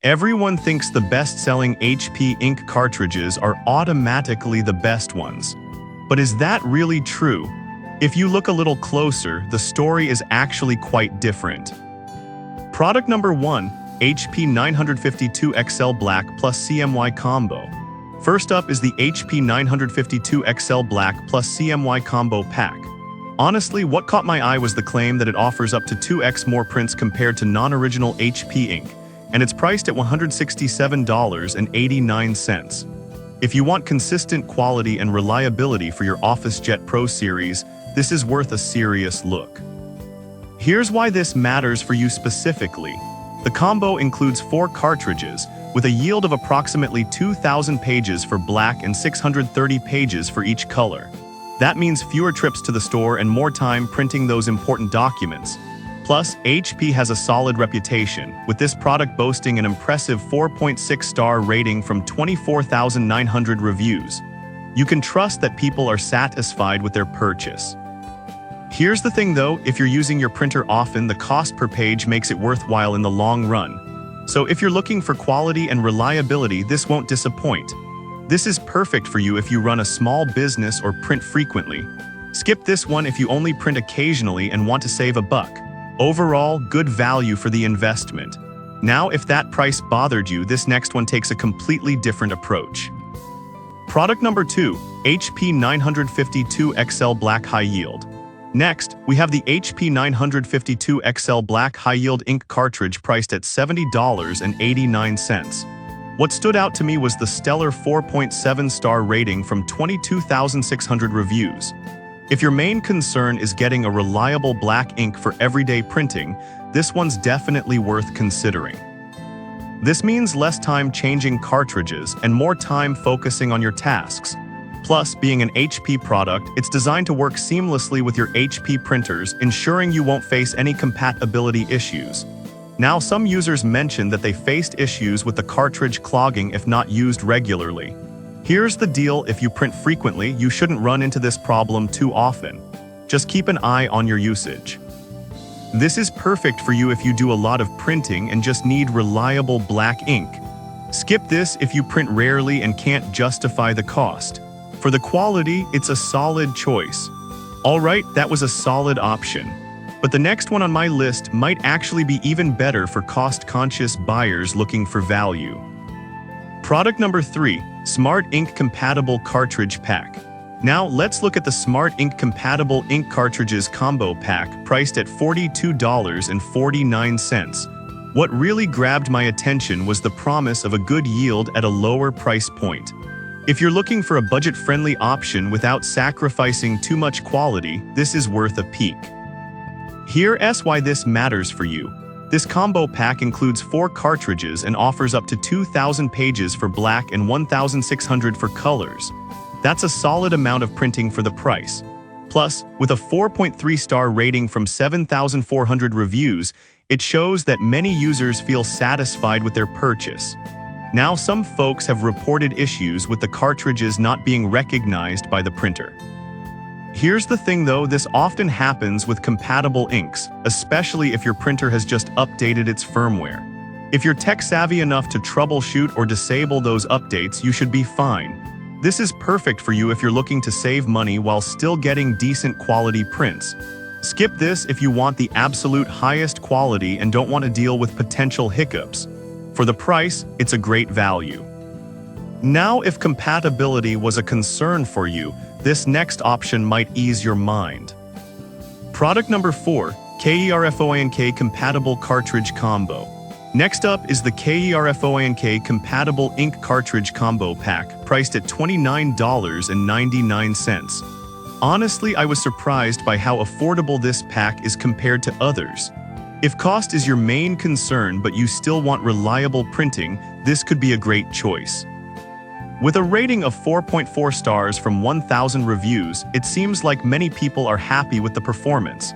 Everyone thinks the best-selling HP ink cartridges are automatically the best ones. But is that really true? If you look a little closer, the story is actually quite different. Product number 1, HP 952 XL Black plus CMY Combo. First up is the HP 952 XL Black plus CMY Combo Pack. Honestly, what caught my eye was the claim that it offers up to 2x more prints compared to non-original HP ink, and it's priced at $167.89. If you want consistent quality and reliability for your Officejet Pro series, this is worth a serious look. Here's why this matters for you specifically. The combo includes 4 cartridges, with a yield of approximately 2,000 pages for black and 630 pages for each color. That means fewer trips to the store and more time printing those important documents. Plus, HP has a solid reputation, with this product boasting an impressive 4.6-star rating from 24,900 reviews. You can trust that people are satisfied with their purchase. Here's the thing though, if you're using your printer often, the cost per page makes it worthwhile in the long run. So if you're looking for quality and reliability, this won't disappoint. This is perfect for you if you run a small business or print frequently. Skip this one if you only print occasionally and want to save a buck. Overall, good value for the investment. Now, if that price bothered you, this next one takes a completely different approach. Product number 2, HP 952 XL Black High Yield. Next, we have the HP 952 XL Black High Yield ink cartridge priced at $70.89. What stood out to me was the stellar 4.7-star rating from 22,600 reviews. If your main concern is getting a reliable black ink for everyday printing, this one's definitely worth considering. This means less time changing cartridges and more time focusing on your tasks. Plus, being an HP product, it's designed to work seamlessly with your HP printers, ensuring you won't face any compatibility issues. Now, some users mentioned that they faced issues with the cartridge clogging if not used regularly. Here's the deal: if you print frequently, you shouldn't run into this problem too often. Just keep an eye on your usage. This is perfect for you if you do a lot of printing and just need reliable black ink. Skip this if you print rarely and can't justify the cost. For the quality, it's a solid choice. Alright, that was a solid option. But the next one on my list might actually be even better for cost-conscious buyers looking for value. Product number 3, Smart Ink Compatible Cartridge Pack. Now, let's look at the Smart Ink Compatible Ink Cartridges Combo Pack, priced at $42.49. What really grabbed my attention was the promise of a good yield at a lower price point. If you're looking for a budget-friendly option without sacrificing too much quality, this is worth a peek. Here's why this matters for you. This combo pack includes 4 cartridges and offers up to 2,000 pages for black and 1,600 for colors. That's a solid amount of printing for the price. Plus, with a 4.3-star rating from 7,400 reviews, it shows that many users feel satisfied with their purchase. Now, some folks have reported issues with the cartridges not being recognized by the printer. Here's the thing though, this often happens with compatible inks, especially if your printer has just updated its firmware. If you're tech-savvy enough to troubleshoot or disable those updates, you should be fine. This is perfect for you if you're looking to save money while still getting decent quality prints. Skip this if you want the absolute highest quality and don't want to deal with potential hiccups. For the price, it's a great value. Now, if compatibility was a concern for you, this next option might ease your mind. Product number 4, KERFOINK Compatible Cartridge Combo. Next up is the KERFOINK Compatible Ink Cartridge Combo Pack, priced at $29.99. Honestly, I was surprised by how affordable this pack is compared to others. If cost is your main concern but you still want reliable printing, this could be a great choice. With a rating of 4.4 stars from 1,000 reviews, it seems like many people are happy with the performance.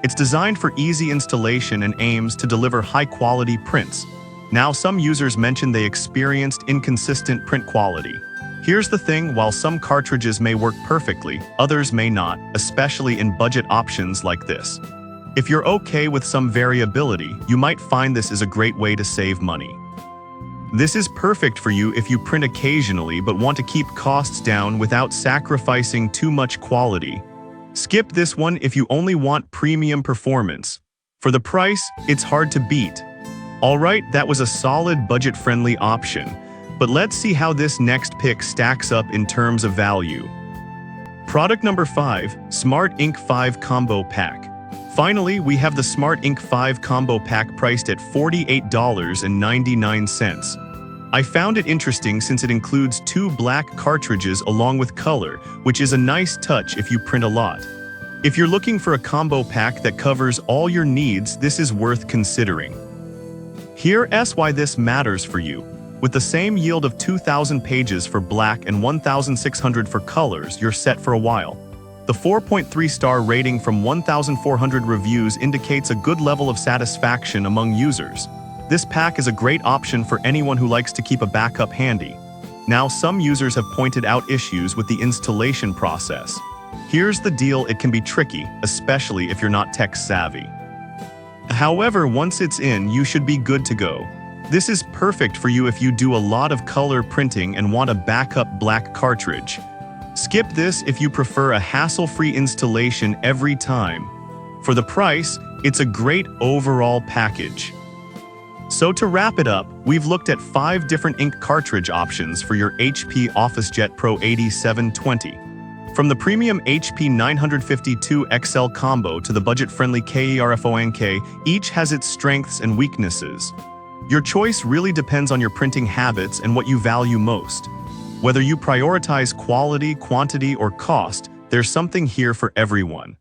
It's designed for easy installation and aims to deliver high-quality prints. Now, some users mentioned they experienced inconsistent print quality. Here's the thing, while some cartridges may work perfectly, others may not, especially in budget options like this. If you're okay with some variability, you might find this is a great way to save money. This is perfect for you if you print occasionally but want to keep costs down without sacrificing too much quality. Skip this one if you only want premium performance. For the price, it's hard to beat. Alright, that was a solid budget-friendly option, but let's see how this next pick stacks up in terms of value. Product number 5, Smart Ink 5 Combo Pack. Finally, we have the Smart Ink 5 Combo Pack priced at $48.99. I found it interesting since it includes 2 black cartridges along with color, which is a nice touch if you print a lot. If you're looking for a combo pack that covers all your needs, this is worth considering. Here's why this matters for you. With the same yield of 2,000 pages for black and 1,600 for colors, you're set for a while. The 4.3-star rating from 1,400 reviews indicates a good level of satisfaction among users. This pack is a great option for anyone who likes to keep a backup handy. Now, some users have pointed out issues with the installation process. Here's the deal, it can be tricky, especially if you're not tech-savvy. However, once it's in, you should be good to go. This is perfect for you if you do a lot of color printing and want a backup black cartridge. Skip this if you prefer a hassle-free installation every time. For the price, it's a great overall package. So to wrap it up, we've looked at 5 different ink cartridge options for your HP Officejet Pro 8720. From the premium HP 952 XL combo to the budget-friendly KERFONK, each has its strengths and weaknesses. Your choice really depends on your printing habits and what you value most. Whether you prioritize quality, quantity, or cost, there's something here for everyone.